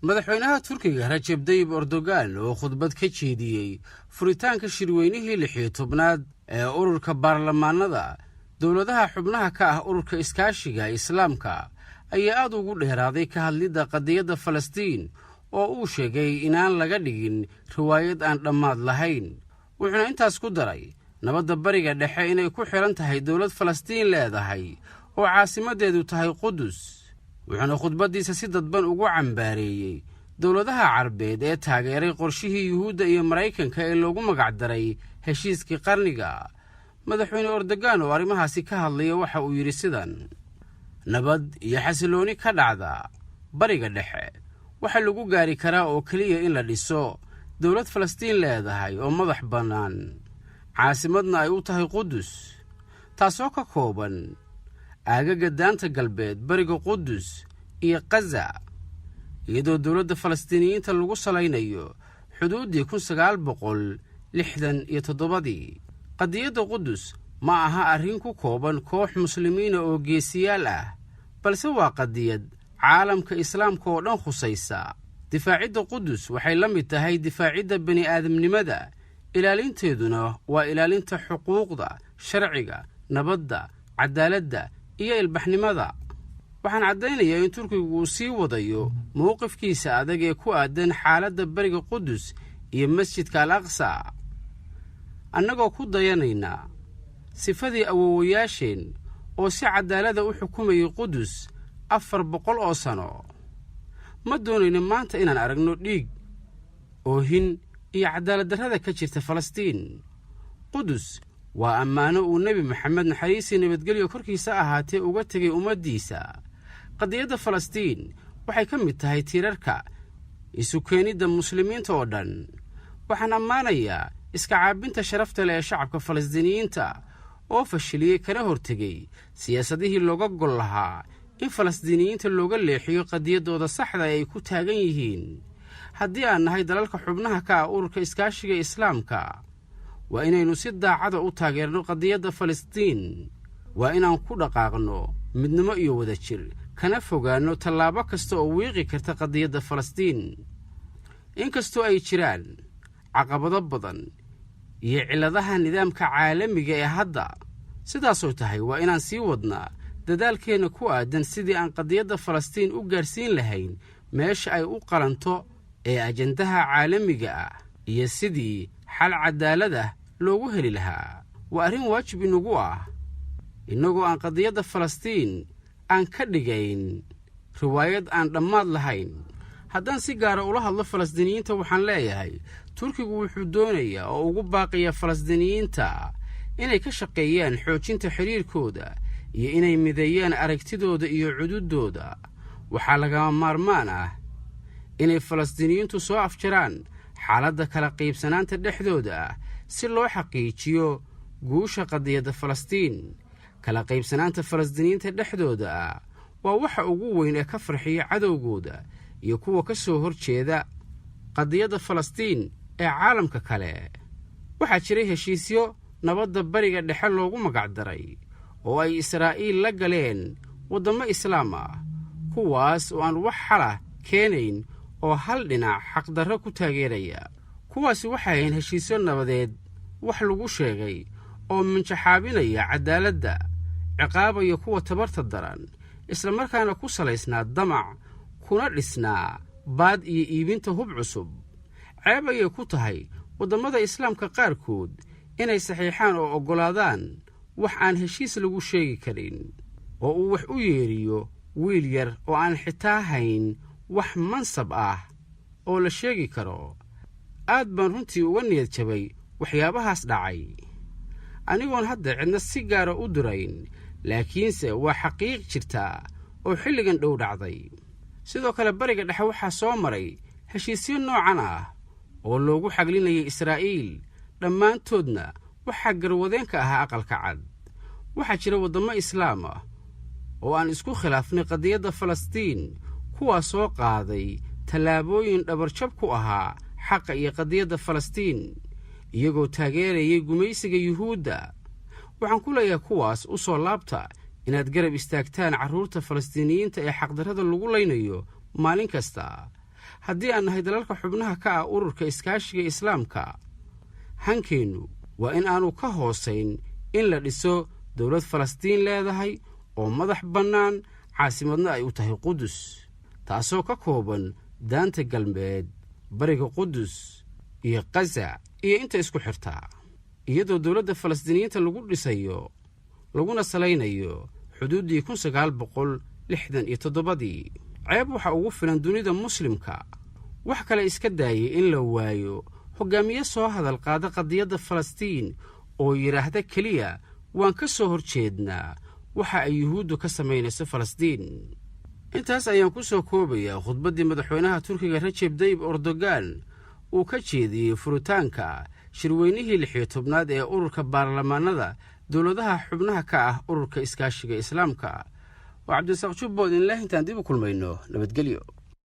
madaxweynaha Turkiga Recep Tayyip Erdogan oo khudbad ka jeediyay furitaanka shirweynihii 16aad ee ururka baarlamaanada dawladaha xubnaha ka ah ururka iskaashiga Islaamka ayaa aad ugu dheeraaday ka hadlidda qadiyadda Falastiin oo uu sheegay inaan laga dhigin riwaayad aan dhammaad lahayn. wuxuuna intaas ku daray nabadda bariga dhexe inay ku xiran tahay dawlad Falastiin leedahay oo caasimadeedu tahay Qudus. wuxuuna khudbadiisa si dadban ugu cambaareeyay dawladaha Carbeed ee taageeray qorshihii Yuhuudda iyo Mareykanka ee loogu magac daray heshiiskii qarniga. madaxweyne Erdogan oo arrimahaasi ka hadlaya waxa uu yiri sidan: nabad iyo xasilooni ka dhacda bariga dhexe waxa lagu gaari karaa oo kaliya in la dhiso dawlad Falastiin leedahay oo madax bannaan, caasimadna ay u tahay Qudus, taasoo ka kooban aagaga daanta galbeed, bariga Qudus iyo Gaza, iyadoo dawladda Falastiiniyiinta lagu salaynayo xuduuddii 1967. qadiyadda Qudus ma aha arrin ku kooban koox muslimiina oo geesiyaal ah, balse waa qadiyad caalamka islaamka oo dhan khusaysa. difaacidda Qudus waxay la mid tahay difaacidda bani'aadamnimada, ilaalinteeduna waa ilaalinta xuquuqda, sharciga, nabadda, cadaaladda iyo ilbaxnimada. waxaan caddaynayaa in Turkigu uu sii wadayo mowqifkiisa adag ee ku aadan xaaladda bariga Qudus iyo masjidka Al-Aqsa, annagoo ku dayanayna sifadii awoowayaasheen oo si cadaalada u xukumayay Qudus 400 oo sano. ma doonayno maanta inaan aragno dhiig, oohin iyo cadaalad-darrada ka jirta Falastiin. Qudus waa ammaano uu Nebi Maxamed naxariis iyo nabadgelyo korkiisa ahaatee uga tegay ummaddiisa. qadiyadda Falastiin waxay ka mid tahay tiirarka isu keenidda muslimiinta oo dhan. waxaan ammaanayaa iska caabinta sharafta leh ee shacabka Falastiiniyiinta oo fashiliyey kana hortegay siyaasadihii looga gol lahaa in Falastiiniyiinta looga leexiyo qadiyaddooda saxda ay ku taagan yihiin. haddii aan nahay dalalka xubnaha ka ah ururka iskaashiga Islaamka, waa inaynu si daacada u taageerno qadiyadda Falastiin. waa inaan ku dhaqaaqno midnimo iyo wadajir, kana fogaanno tallaabo kasta oo wiiqi karta qadiyadda Falastiin. inkastoo ay jiraan caqabado badan iyo cilladaha nidaamka caalamiga ee hadda, sidaasoo tahay waa inaan sii wadnaa dadaalkeenna ku aadan sidii aan qadiyadda Falastiin u gaarsiin lahayn meesha ay u qalanto ee ajandaha caalamiga ah, iyo sidii xal cadaalad ah loogu heli lahaa. waa arrin waajib inagu ah, innagoo aan qadiyadda Falastiin aan ka dhigayn riwaayad aan dhammaad lahayn. haddaan si gaara ula hadlo Falastiiniyiinta, waxaan leeyahay Turkigu wuxuu doonayaa oo ugu baaqayaa Falastiiniyiinta inay ka shaqeeyaan xoojinta xiriirkooda iyo inay mideeyaan aragtidooda iyo cududdooda. waxaa lagama maarmaan ah inay Falastiiniyiintu soo afjaraan xaaladda kala qaybsanaanta dhexdooda ah si loo xaqiijiyo guusha qadiyadda Falastiin. kala qaybsanaanta Falastiiniyiinta dhexdooda ah waa waxa ugu weyn ee ka farxiya cadowgooda iyo kuwa ka soo horjeeda qadiyadda Falastiin ee caalamka kale. waxaa jiray heshiisyo nabadda bariga dhexe loogu magac daray oo ay Israa'iil la galeen waddamo islaam ah, kuwaas oo aan wax xalah keenayn oo hal dhinac xaqdarro ku taageeraya. kuwaasi waxay ahayn heshiisyo nabadeed wax lagu sheegay oo minjaxaabinaya cadaaladda, ciqaabaya kuwa tabarta daran, isla markaana ku salaysnaa damac, kuna dhisnaa baad iyo iibinta hub cusub. ceeb ayay ku tahay waddamada islaamka qaarkood inay saxiixaan oo oggolaadaan wax aan heshiis lagu sheegi karin, oo uu wax u yeeriyo wiil yar oo aan xitaa hayn wax mansab ah oo la sheegi karo. aad baan runtii uga niyad jabay waxyaabahaas dhacay, anigoon hadda cidna si gaara u durayn, laakiinse waa xaqiiq jirta oo xilligan dhow dhacday. sidoo kale bariga dhexe waxaa soo maray heshiisyo noocan ah oo loogu xaglinayay Israa'iil, dhammaantoodna waxaa garwadeen ka ahaa aqalka cad. waxaa jira waddamo islaam ah oo aan isku khilaafnay qadiyadda Falastiin, kuwaasoo qaaday tallaabooyin dhabarjab ku ahaa xaqa iyo qadiyadda Falastiin, iyagoo taageerayay gumaysiga Yuhuudda. waxaan ku leeyahay kuwaas u soo laabta inaad garab istaagtaan carruurta Falastiiniyiinta ee xaqdarrada lagu laynayo maalin kasta. haddii aan nahay dalalka xubnaha ka ah ururka iskaashiga islaamka hankeennu waa in aanu ka hoosayn in la dhiso dowlad falastiin leedahay oo madax bannaan caasimadna ay u tahay qudus taasoo ka kooban daanta galbeed bariga qudus iyo qaza iyo inta isku xirtaa iyadoo dowladda falastiiniyiinta lagu dhisayo laguna salaynayo xuduuddii 1967 ceeb waxa ugu filan dunida muslimka wax kale iska daayay in la waayo hoggaamiye soo hadal qaada qadiyadda falastiin oo yidhaahda keliya waan ka soo hor jeednaa waxa ay yuhuuddu ka samaynayso falastiin intaas ayaan ku soo koobayaa khudbaddii madaxweynaha turkiga Recep Tayyip Erdogan uu ka jeediyey furitaanka shirweynihii 16aad ee ururka baarlamaanada dowladaha xubnaha ka ah ururka iskaashiga islaamka waa cabdisaq jubbood in la intaan dib u kulmayno nabadgelyo